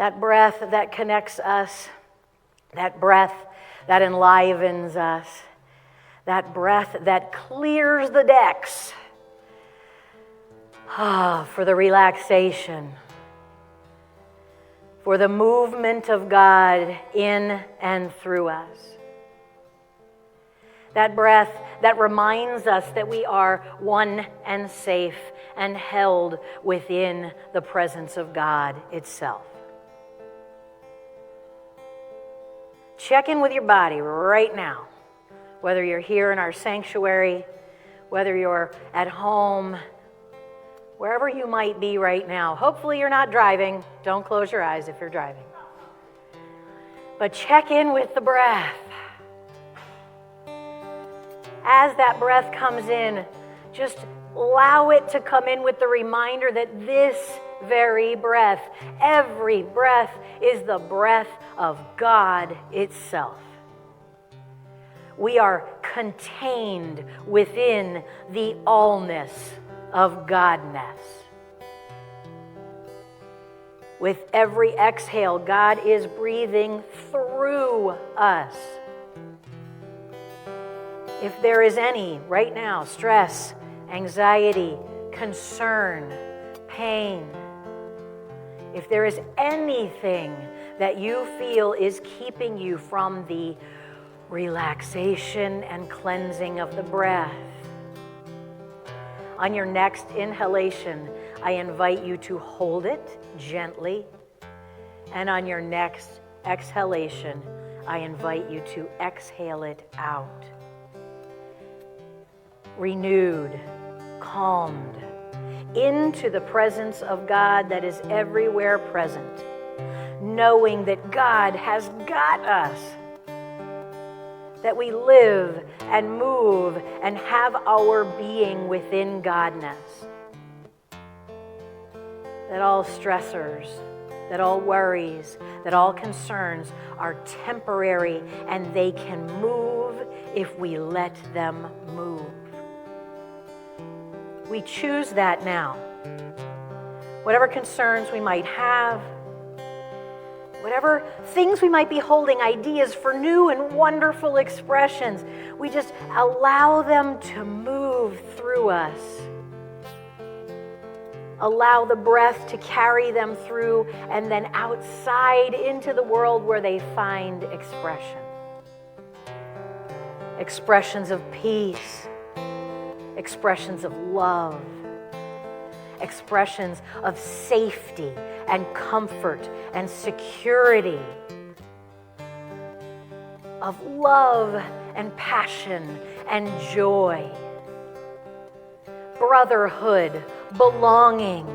that breath that connects us, that breath that enlivens us, that breath that clears the decks for the relaxation, for the movement of God in and through us. That breath that reminds us that we are one and safe and held within the presence of God itself. Check in with your body right now, whether you're here in our sanctuary, whether you're at home, wherever you might be right now. Hopefully you're not driving. Don't close your eyes if you're driving. But check in with the breath. As that breath comes in, just allow it to come in with the reminder that this very breath, every breath, is the breath of God itself. We are contained within the allness of Godness. With every exhale, God is breathing through us. If there is any, right now, stress, anxiety, concern, pain, if there is anything that you feel is keeping you from the relaxation and cleansing of the breath, on your next inhalation, I invite you to hold it gently. And on your next exhalation, I invite you to exhale it out. Renewed, calmed, into the presence of God that is everywhere present, knowing that God has got us, that we live and move and have our being within Godness, that all stressors, that all worries, that all concerns are temporary and they can move if we let them move. We choose that now. Whatever concerns we might have, whatever things we might be holding, ideas for new and wonderful expressions, we just allow them to move through us. Allow the breath to carry them through and then outside into the world where they find expression. Expressions of peace, expressions of love, expressions of safety and comfort and security, of love and passion and joy, brotherhood, belonging,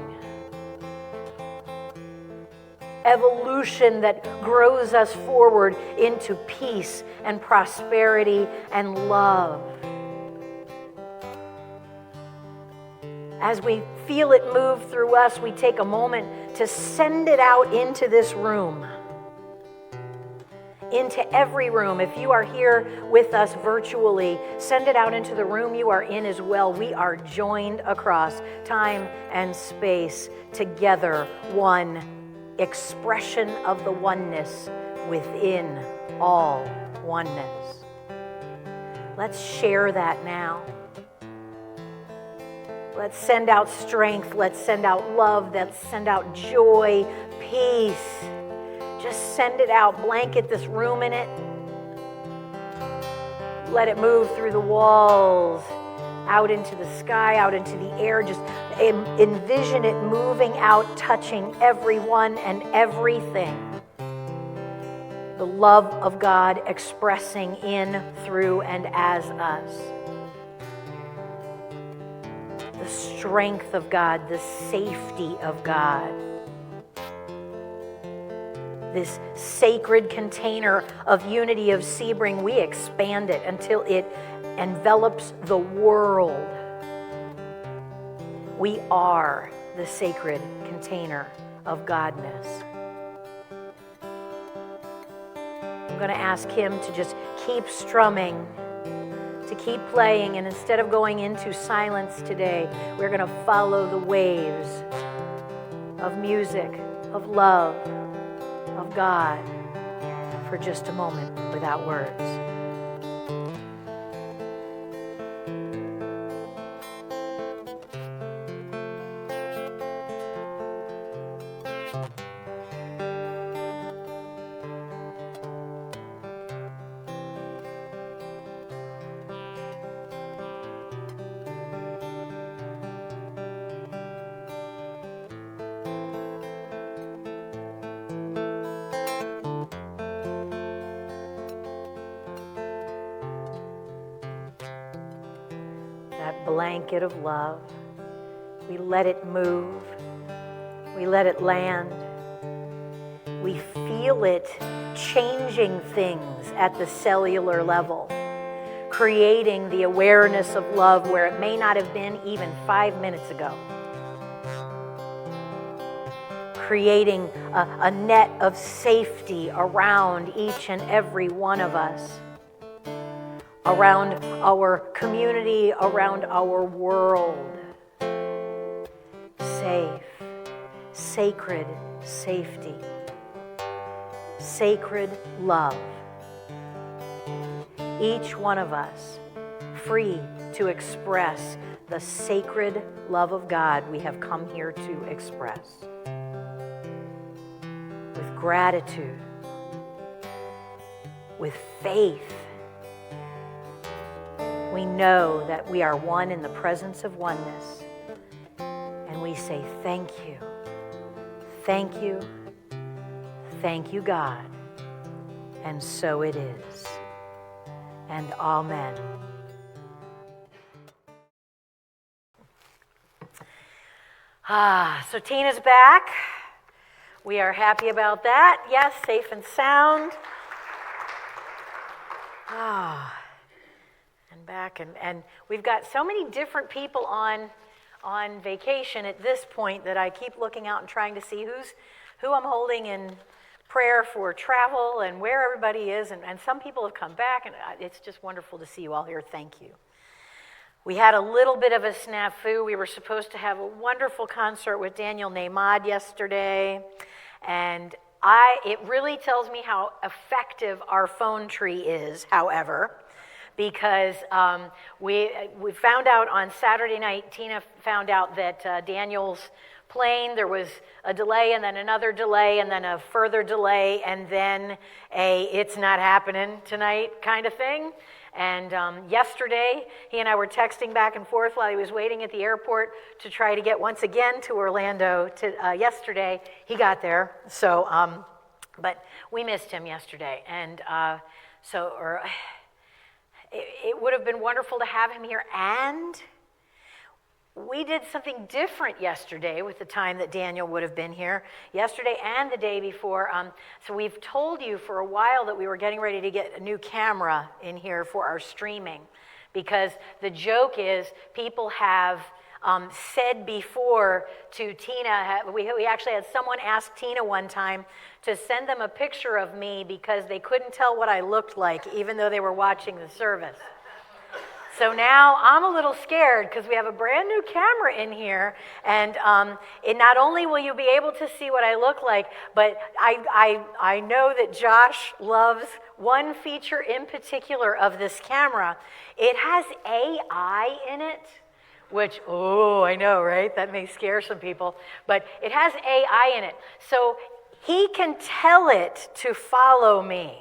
evolution that grows us forward into peace and prosperity and love. As we feel it move through us, we take a moment to send it out into this room, into every room. If you are here with us virtually, send it out into the room you are in as well. We are joined across time and space together, one expression of the oneness within all oneness. Let's share that now. Let's send out strength. Let's send out love. Let's send out joy, peace. Just send it out. Blanket this room in it. Let it move through the walls, out into the sky, out into the air. Just envision it moving out, touching everyone and everything. The love of God expressing in, through, and as us. The strength of God, the safety of God. This sacred container of unity of Sebring, we expand it until it envelops the world. We are the sacred container of Godness. I'm going to ask him to just keep strumming, to keep playing, and instead of going into silence today, we're going to follow the waves of music, of love, of God for just a moment without words. That blanket of love, we let it move, we let it land, we feel it changing things at the cellular level, creating the awareness of love where it may not have been even 5 minutes ago, creating a net of safety around each and every one of us, around our community, around our world. Safe, sacred safety, sacred love. Each one of us free to express the sacred love of God we have come here to express. With gratitude, with faith, we know that we are one in the presence of oneness, and we say thank you, thank you, thank you, God, and so it is, and amen. So Tina's back. We are happy about that. Yes, safe and sound. And back, and we've got so many different people on vacation at this point that I keep looking out and trying to see who I'm holding in prayer for travel and where everybody is, and some people have come back, and it's just wonderful to see you all here. Thank you. We had a little bit of a snafu. We were supposed to have a wonderful concert with Daniel Nahmad yesterday, and it really tells me how effective our phone tree is, however, because we found out on Saturday night, Tina found out that Daniel's plane, there was a delay and then another delay and then a further delay and then it's not happening tonight kind of thing. And yesterday, he and I were texting back and forth while he was waiting at the airport to try to get once again to Orlando. Yesterday, he got there, so, but we missed him yesterday. And it would have been wonderful to have him here, and we did something different yesterday with the time that Daniel would have been here, yesterday and the day before. So we've told you for a while that we were getting ready to get a new camera in here for our streaming, because the joke is people have said before to Tina, we actually had someone ask Tina one time to send them a picture of me because they couldn't tell what I looked like even though they were watching the service. So now I'm a little scared because we have a brand new camera in here, and not only will you be able to see what I look like, but I know that Josh loves one feature in particular of this camera. It has AI in it, which, I know, right? That may scare some people, but it has AI in it. So he can tell it to follow me.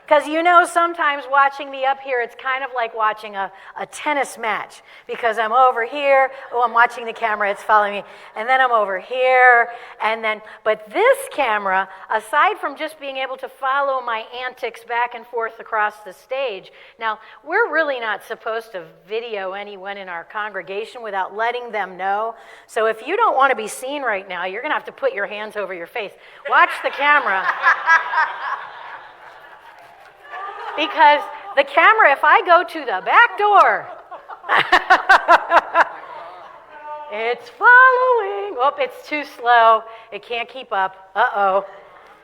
Because sometimes watching me up here, it's kind of like watching a tennis match. Because I'm over here, I'm watching the camera, it's following me. And then I'm over here, but this camera, aside from just being able to follow my antics back and forth across the stage, now, we're really not supposed to video anyone in our congregation without letting them know. So if you don't want to be seen right now, you're going to have to put your hands over your face. Watch the camera. Because the camera, if I go to the back door, it's following. Oh, it's too slow. It can't keep up. Uh-oh.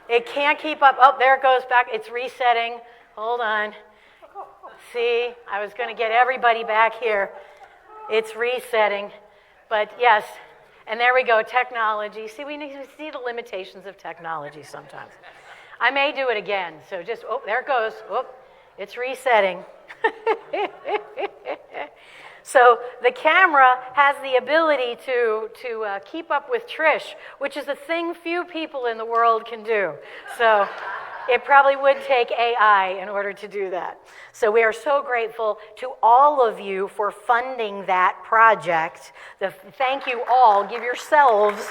It can't keep up. Oh, there it goes back. It's resetting. Hold on. See, I was going to get everybody back here. It's resetting. But yes, And there we go, technology. See, we need to see the limitations of technology sometimes. I may do it again, so just, oh, there it goes. Oh, it's resetting. So the camera has the ability to keep up with Trish, which is a thing few people in the world can do. So it probably would take AI in order to do that. So we are so grateful to all of you for funding that project. Thank you all. Give yourselves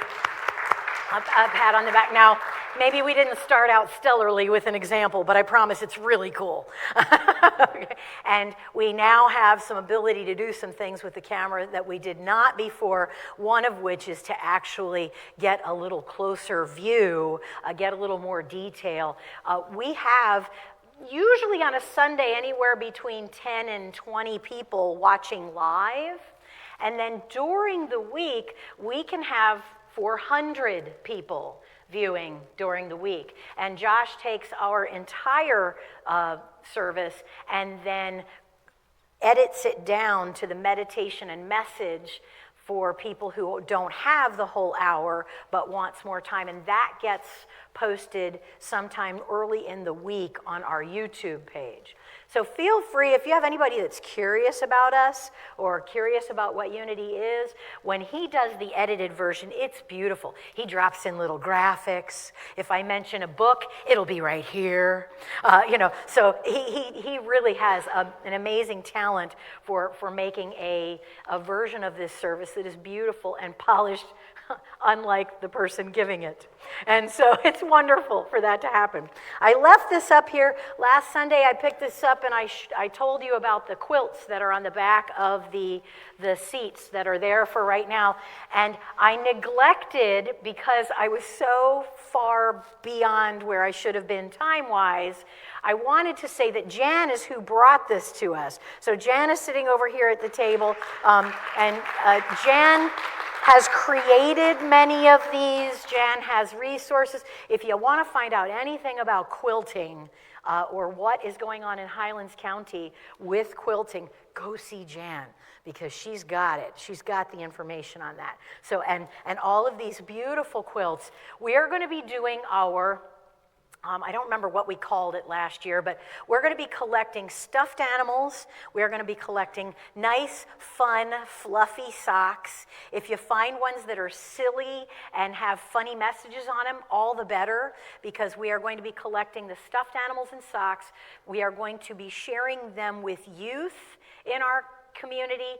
a pat on the back. Now, maybe we didn't start out stellarly with an example, but I promise it's really cool. Okay. And we now have some ability to do some things with the camera that we did not before, one of which is to actually get a little closer view, get a little more detail. We have usually on a Sunday anywhere between 10 and 20 people watching live. And then during the week, we can have 400 people viewing during the week. And Josh takes our entire service and then edits it down to the meditation and message for people who don't have the whole hour but wants more time. And that gets posted sometime early in the week on our YouTube page. So feel free, if you have anybody that's curious about us or curious about what Unity is, when he does the edited version, it's beautiful. He drops in little graphics. If I mention a book, it'll be right here. So he really has an amazing talent for making a version of this service that is beautiful and polished, unlike the person giving it. And so it's wonderful for that to happen. I left this up here. Last Sunday I picked this up and I told you about the quilts that are on the back of the seats that are there for right now. And I neglected, because I was so far beyond where I should have been time-wise, I wanted to say that Jan is who brought this to us. So Jan is sitting over here at the table, and Jan has created many of these. Jan has resources. If you want to find out anything about quilting or what is going on in Highlands County with quilting, go see Jan, because she's got it. She's got the information on that. So, and all of these beautiful quilts. We are going to be doing our I don't remember what we called it last year, but we're going to be collecting stuffed animals. We're going to be collecting nice, fun, fluffy socks. If you find ones that are silly and have funny messages on them, all the better, because we are going to be collecting the stuffed animals and socks. We are going to be sharing them with youth in our community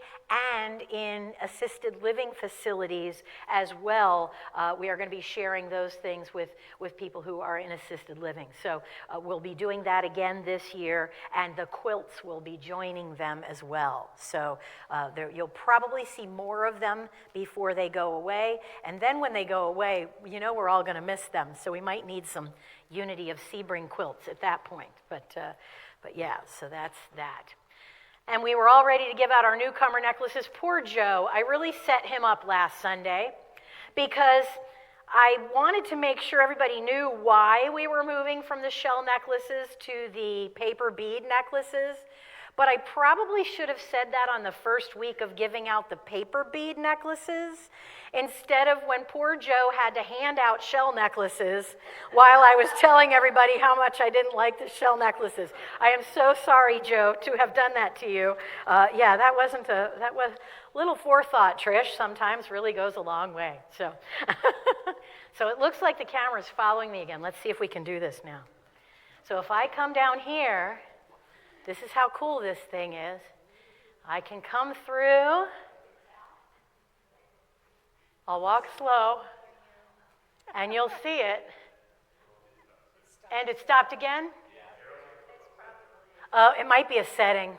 and in assisted living facilities as well. We are going to be sharing those things with people who are in assisted living. So we'll be doing that again this year, and the quilts will be joining them as well. So you'll probably see more of them before they go away. And then when they go away, we're all going to miss them. So we might need some Unity of Sebring quilts at that point. But yeah, so that's that. And we were all ready to give out our newcomer necklaces. Poor Joe, I really set him up last Sunday because I wanted to make sure everybody knew why we were moving from the shell necklaces to the paper bead necklaces. But I probably should have said that on the first week of giving out the paper bead necklaces, instead of when poor Joe had to hand out shell necklaces while I was telling everybody how much I didn't like the shell necklaces. I am so sorry, Joe, to have done that to you. Yeah, that was little forethought, Trish, sometimes really goes a long way. So, so it looks like the camera's following me again. Let's see if we can do this now. So if I come down here, this is how cool this thing is. I can come through. I'll walk slow, and you'll see it. And it stopped again? It might be a setting.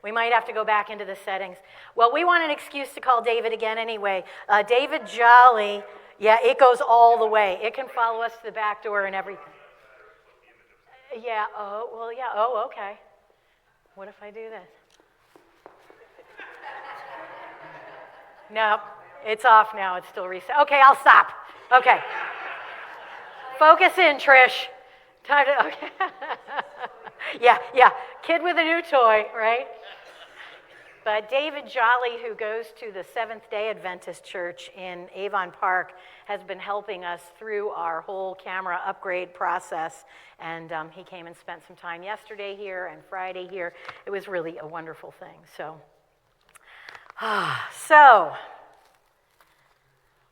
We might have to go back into the settings. Well, we want an excuse to call David again anyway. David Jolly, yeah, it goes all the way. It can follow us to the back door and everything. Yeah, okay. What if I do this? No, it's off now. It's still reset. Okay, I'll stop. Okay. Focus in, Trish. Time to, okay. Yeah. Kid with a new toy, right? But David Jolly, who goes to the Seventh-day Adventist Church in Avon Park, has been helping us through our whole camera upgrade process. And he came and spent some time yesterday here and Friday here. It was really a wonderful thing. So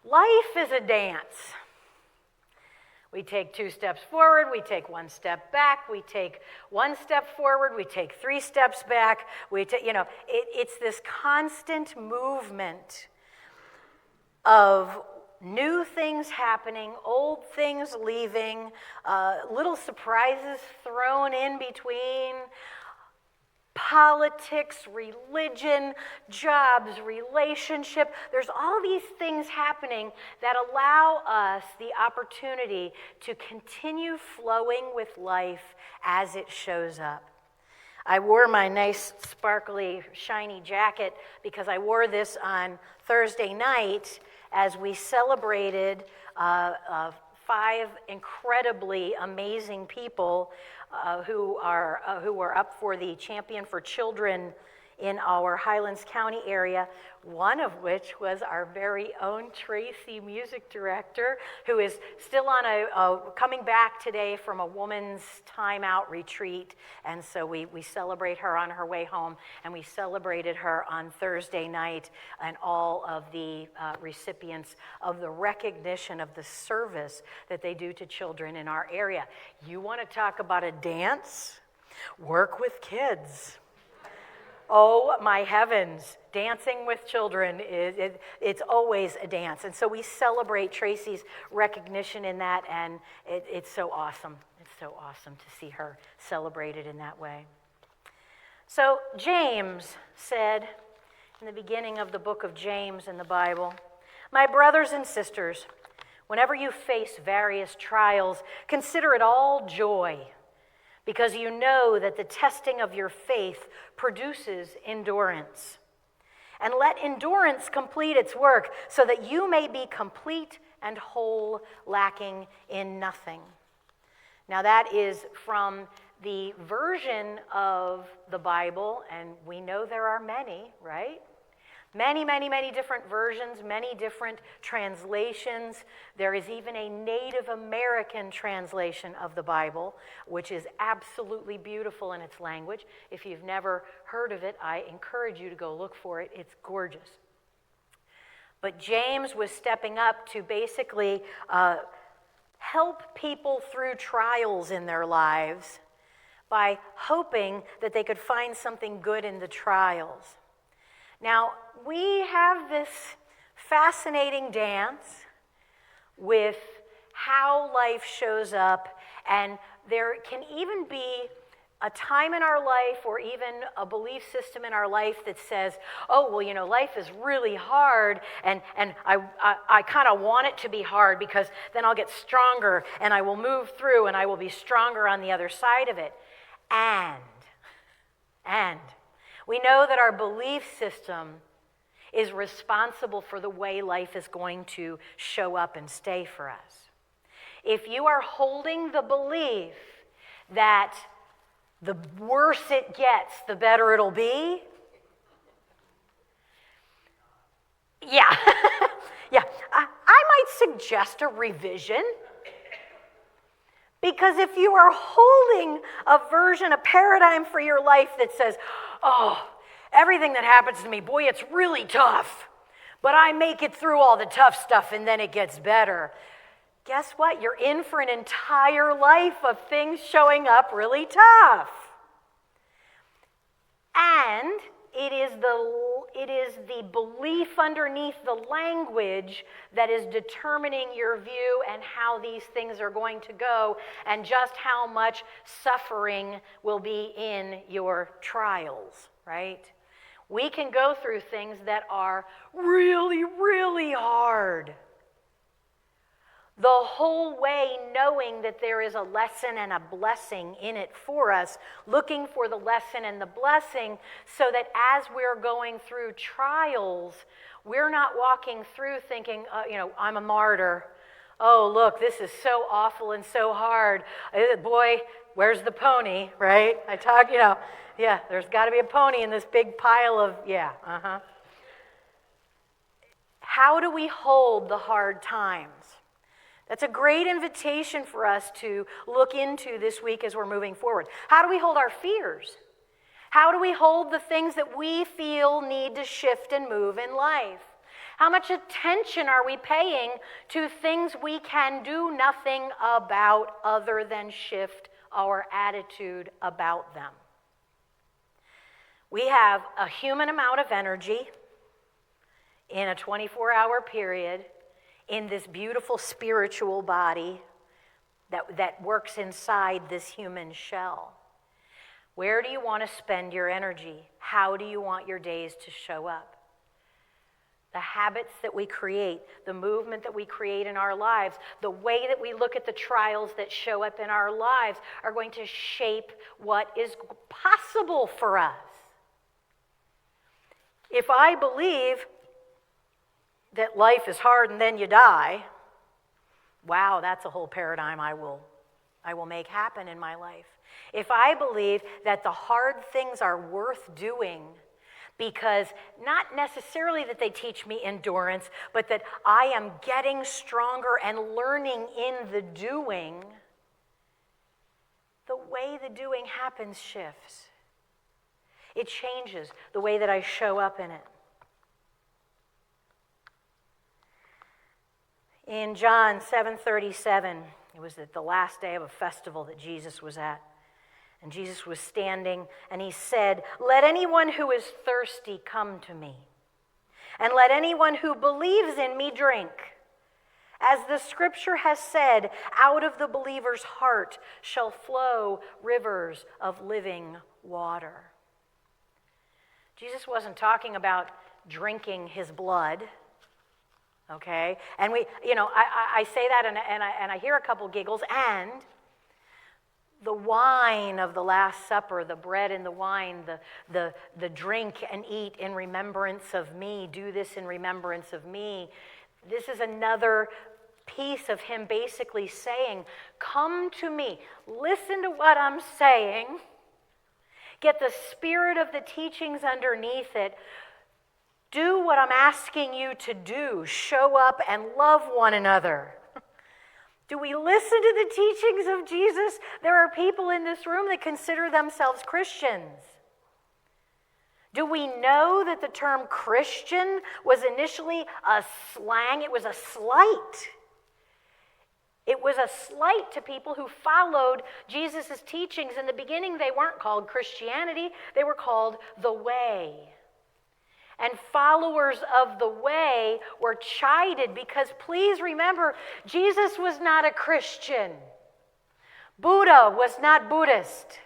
life is a dance. We take 2 steps forward, we take 1 step back, we take 1 step forward, we take 3 steps back. It's this constant movement of new things happening, old things leaving, little surprises thrown in between. Politics, religion, jobs, relationship. There's all these things happening that allow us the opportunity to continue flowing with life as it shows up. I wore my nice, sparkly, shiny jacket because I wore this on Thursday night as we celebrated 5 incredibly amazing people who were up for the Champion for Children in our Highlands County area, one of which was our very own Tracy, music director, who is still on coming back today from a woman's timeout retreat. And so we celebrate her on her way home, and we celebrated her on Thursday night, and all of the recipients of the recognition of the service that they do to children in our area. You want to talk about a dance? Work with kids. Oh, my heavens, dancing with children, it's always a dance. And so we celebrate Tracy's recognition in that, and it's so awesome. It's so awesome to see her celebrated in that way. So James said in the beginning of the book of James in the Bible, "My brothers and sisters, whenever you face various trials, consider it all joy, because you know that the testing of your faith produces endurance. And let endurance complete its work, so that you may be complete and whole, lacking in nothing." Now that is from the version of the Bible, and we know there are many, right? Many, many, many different versions, many different translations. There is even a Native American translation of the Bible, which is absolutely beautiful in its language. If you've never heard of it, I encourage you to go look for it. It's gorgeous. But James was stepping up to basically help people through trials in their lives by hoping that they could find something good in the trials. Now, we have this fascinating dance with how life shows up, and there can even be a time in our life or even a belief system in our life that says, oh, well, life is really hard, and I kind of want it to be hard because then I'll get stronger, and I will move through, and I will be stronger on the other side of it. And we know that our belief system is responsible for the way life is going to show up and stay for us. If you are holding the belief that the worse it gets, the better it'll be, yeah, I might suggest a revision. Because if you are holding a version, a paradigm for your life that says, oh, everything that happens to me, boy, it's really tough, but I make it through all the tough stuff and then it gets better. Guess what? You're in for an entire life of things showing up really tough. And it is the belief underneath the language that is determining your view and how these things are going to go, and just how much suffering will be in your trials, right? We can go through things that are really, really hard the whole way, knowing that there is a lesson and a blessing in it for us, looking for the lesson and the blessing, so that as we're going through trials, we're not walking through thinking, I'm a martyr. Oh, look, this is so awful and so hard. Boy, where's the pony, right? There's got to be a pony in this big pile of, How do we hold the hard times? That's a great invitation for us to look into this week as we're moving forward. How do we hold our fears? How do we hold the things that we feel need to shift and move in life? How much attention are we paying to things we can do nothing about other than shift our attitude about them? We have a human amount of energy in a 24-hour period in this beautiful spiritual body that works inside this human shell. Where do you want to spend your energy? How do you want your days to show up? The habits that we create, the movement that we create in our lives, the way that we look at the trials that show up in our lives are going to shape what is possible for us. If I believe that life is hard and then you die, wow, that's a whole paradigm I will make happen in my life. If I believe that the hard things are worth doing because not necessarily that they teach me endurance, but that I am getting stronger and learning in the doing, the way the doing happens shifts. It changes the way that I show up in it. In John 7:37, it was at the last day of a festival that Jesus was at. And Jesus was standing, and he said, "Let anyone who is thirsty come to me, and let anyone who believes in me drink. As the scripture has said, out of the believer's heart shall flow rivers of living water." Jesus wasn't talking about drinking his blood. Okay, and I say that, and I hear a couple giggles. And the wine of the Last Supper, the bread and the wine, the drink and eat in remembrance of me. Do this in remembrance of me. This is another piece of him basically saying, "Come to me, listen to what I'm saying, get the spirit of the teachings underneath it." Do what I'm asking you to do. Show up and love one another. Do we listen to the teachings of Jesus? There are people in this room that consider themselves Christians. Do we know that the term Christian was initially a slang? It was a slight. It was a slight to people who followed Jesus' teachings. In the beginning, they weren't called Christianity. They were called the Way. And followers of the way were chided because, please remember, Jesus was not a Christian. Buddha was not Buddhist.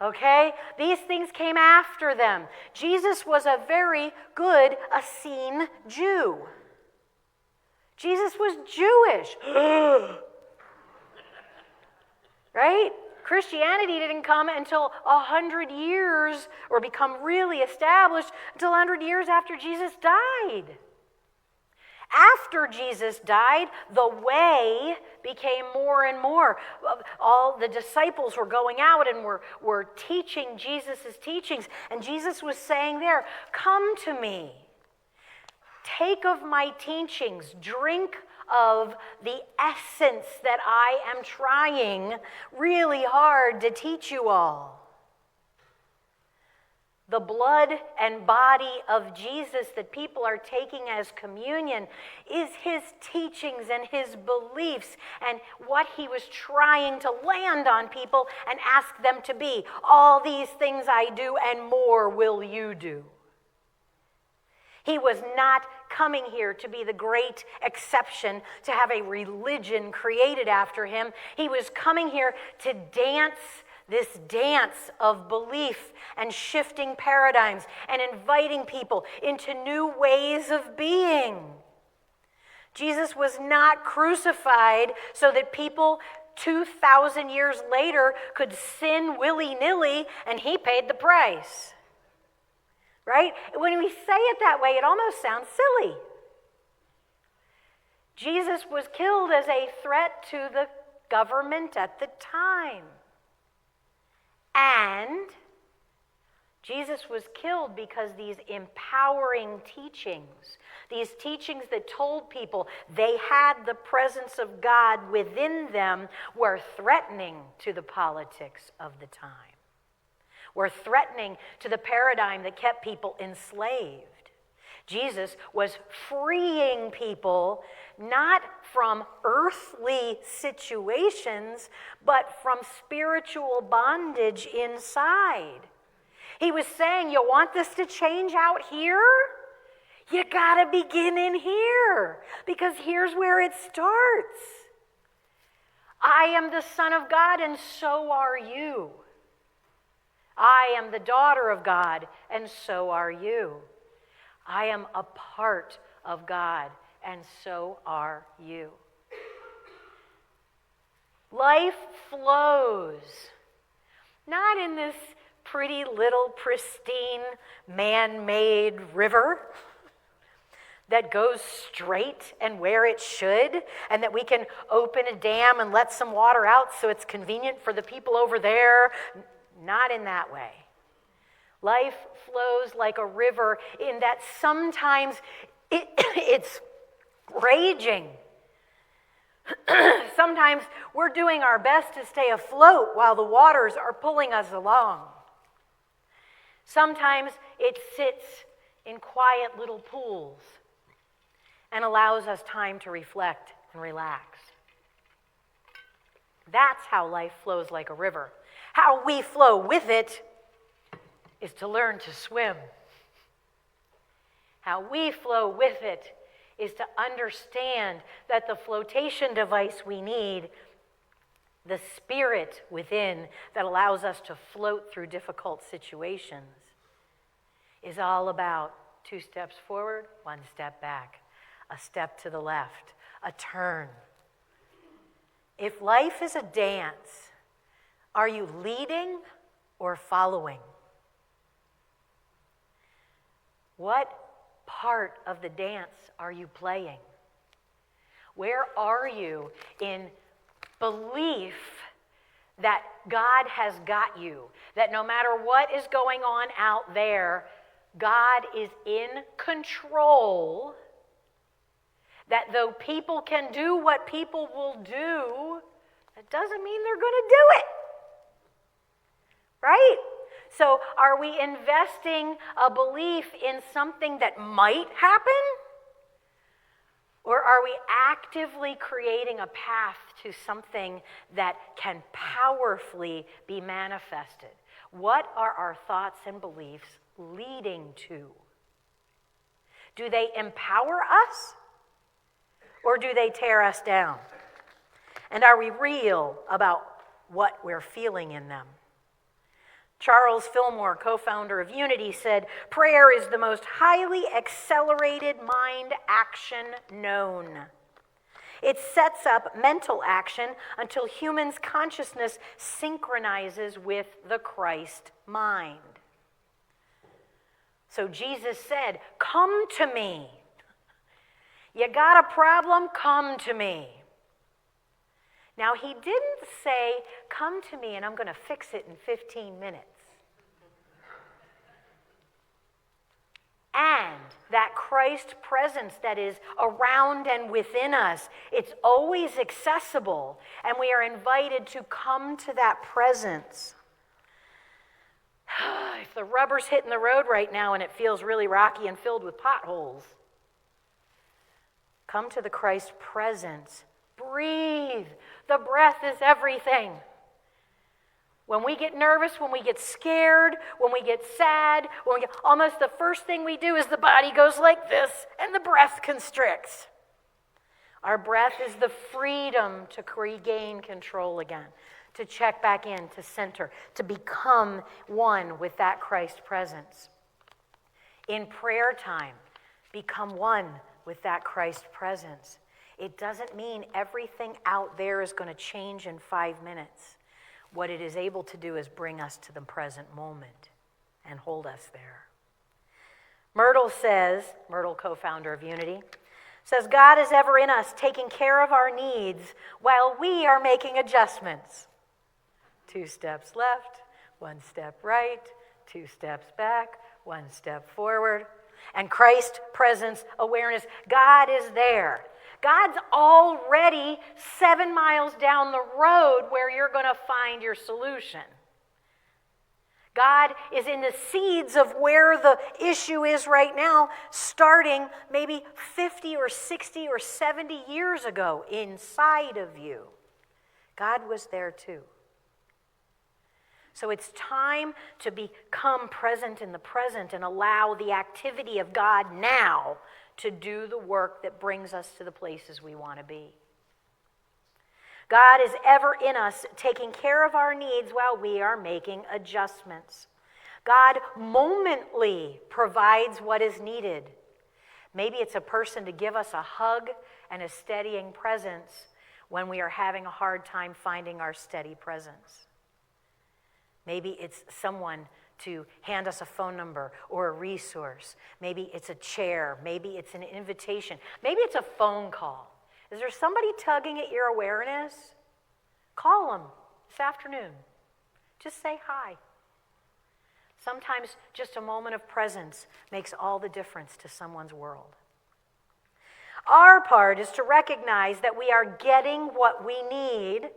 Okay? These things came after them. Jesus was a very good Essene Jew. Jesus was Jewish. Right? Christianity didn't come until 100 years, or become really established until 100 years after Jesus died. After Jesus died, the way became more and more. All the disciples were going out and were teaching Jesus' teachings. And Jesus was saying there, "Come to me. Take of my teachings. Drink of the essence that I am trying really hard to teach you all." The blood and body of Jesus that people are taking as communion is his teachings and his beliefs and what he was trying to land on people and ask them to be. All these things I do and more will you do. He was not coming here to be the great exception, to have a religion created after him. He was coming here to dance this dance of belief and shifting paradigms and inviting people into new ways of being. Jesus was not crucified so that people 2,000 years later could sin willy-nilly, and he paid the price. Right? When we say it that way, it almost sounds silly. Jesus was killed as a threat to the government at the time. And Jesus was killed because these empowering teachings, these teachings that told people they had the presence of God within them, were threatening to the politics of the time, were threatening to the paradigm that kept people enslaved. Jesus was freeing people not from earthly situations, but from spiritual bondage inside. He was saying, you want this to change out here? You gotta begin in here, because here's where it starts. I am the Son of God, and so are you. I am the daughter of God, and so are you. I am a part of God, and so are you. Life flows, not in this pretty little pristine man-made river that goes straight and where it should, and that we can open a dam and let some water out so it's convenient for the people over there. Not in that way. Life flows like a river in that sometimes it's raging. Sometimes we're doing our best to stay afloat while the waters are pulling us along. Sometimes it sits in quiet little pools and allows us time to reflect and relax. That's how life flows like a river. How we flow with it is to learn to swim. How we flow with it is to understand that the flotation device we need, the spirit within that allows us to float through difficult situations, is all about 2 steps forward, 1 step back, a step to the left, a turn. If life is a dance, are you leading or following? What part of the dance are you playing? Where are you in belief that God has got you? That no matter what is going on out there, God is in control. That though people can do what people will do, that doesn't mean they're going to do it. Right? So are we investing a belief in something that might happen? Or are we actively creating a path to something that can powerfully be manifested? What are our thoughts and beliefs leading to? Do they empower us? Or do they tear us down? And are we real about what we're feeling in them? Charles Fillmore, co-founder of Unity, said, prayer is the most highly accelerated mind action known. It sets up mental action until humans' consciousness synchronizes with the Christ mind. So Jesus said, come to me. You got a problem? Come to me. Now, he didn't say, come to me and I'm going to fix it in 15 minutes. And that Christ presence that is around and within us, it's always accessible, and we are invited to come to that presence. If the rubber's hitting the road right now and it feels really rocky and filled with potholes, come to the Christ presence. Breathe. The breath is everything. When we get nervous, when we get scared, when we get sad, almost the first thing we do is the body goes like this and the breath constricts. Our breath is the freedom to regain control again, to check back in, to center, to become one with that Christ presence. In prayer time, become one with that Christ presence. It doesn't mean everything out there is going to change in 5 minutes. What it is able to do is bring us to the present moment and hold us there. Myrtle says, Myrtle, co-founder of Unity, says, God is ever in us, taking care of our needs while we are making adjustments. 2 steps left, 1 step right, 2 steps back, 1 step forward. And Christ presence awareness. God is there. God's already 7 miles down the road where you're going to find your solution. God is in the seeds of where the issue is right now, starting maybe 50 or 60 or 70 years ago inside of you. God was there too. So it's time to become present in the present and allow the activity of God now to do the work that brings us to the places we want to be. God is ever in us, taking care of our needs while we are making adjustments. God momently provides what is needed. Maybe it's a person to give us a hug and a steadying presence when we are having a hard time finding our steady presence. Maybe it's someone to hand us a phone number or a resource. Maybe it's a chair. Maybe it's an invitation. Maybe it's a phone call. Is there somebody tugging at your awareness? Call them this afternoon. Just say hi. Sometimes just a moment of presence makes all the difference to someone's world. Our part is to recognize that we are getting what we need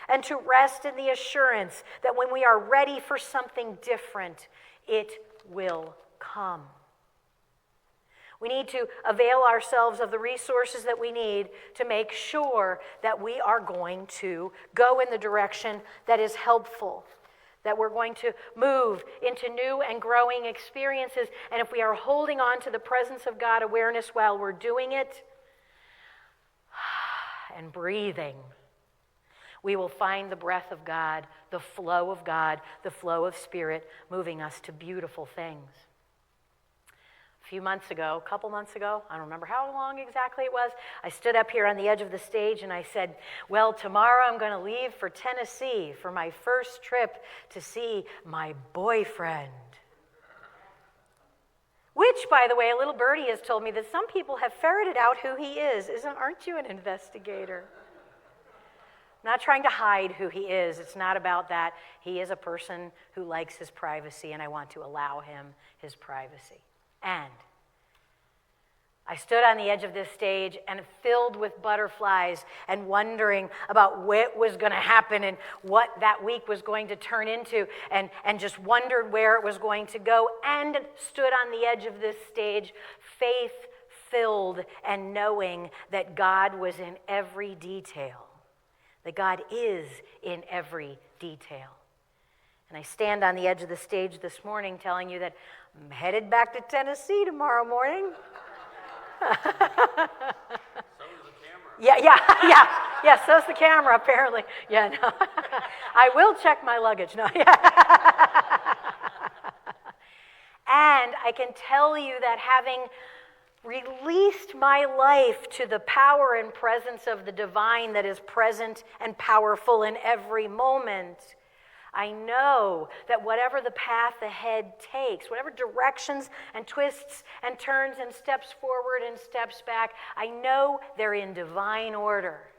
and to rest in the assurance that when we are ready for something different, it will come. We need to avail ourselves of the resources that we need to make sure that we are going to go in the direction that is helpful, that we're going to move into new and growing experiences. And if we are holding on to the presence of God awareness while we're doing it and breathing, we will find the breath of God, the flow of God, the flow of Spirit moving us to beautiful things. A couple months ago, I don't remember how long exactly it was, I stood up here on the edge of the stage and I said, well, tomorrow I'm going to leave for Tennessee for my first trip to see my boyfriend. Which, by the way, a little birdie has told me that some people have ferreted out who he is. Aren't you an investigator? I'm not trying to hide who he is. It's not about that. He is a person who likes his privacy, and I want to allow him his privacy. And I stood on the edge of this stage and filled with butterflies and wondering about what was going to happen and what that week was going to turn into, and just wondered where it was going to go, and stood on the edge of this stage, faith-filled and knowing that God was in every detail, that God is in every detail. And I stand on the edge of the stage this morning telling you that I'm headed back to Tennessee tomorrow morning. So is the camera. Yeah, so's the camera, apparently. Yeah, no. I will check my luggage. No. And I can tell you that having released my life to the power and presence of the divine that is present and powerful in every moment, I know that whatever the path ahead takes, whatever directions and twists and turns and steps forward and steps back, I know they're in divine order.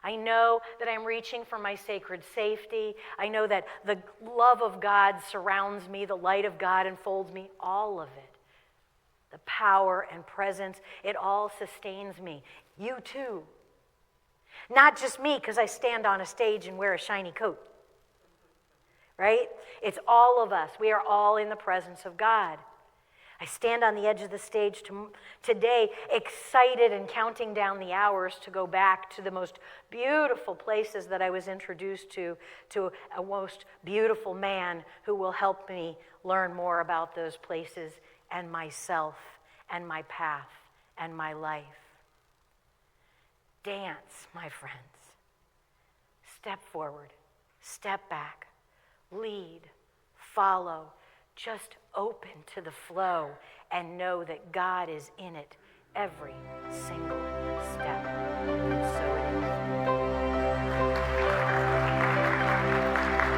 I know that I'm reaching for my sacred safety. I know that the love of God surrounds me, the light of God enfolds me, all of it. The power and presence, it all sustains me. You too. Not just me because I stand on a stage and wear a shiny coat. Right? It's all of us. We are all in the presence of God. I stand on the edge of the stage today, excited and counting down the hours to go back to the most beautiful places that I was introduced to a most beautiful man who will help me learn more about those places and myself and my path and my life. Dance, my friends. Step forward, step back. Lead, follow, just open to the flow and know that God is in it every single step. And so it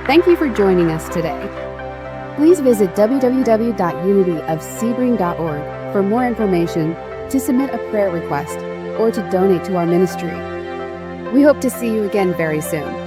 is. Thank you for joining us today. Please visit www.unityofsebring.org for more information, to submit a prayer request, or to donate to our ministry. We hope to see you again very soon.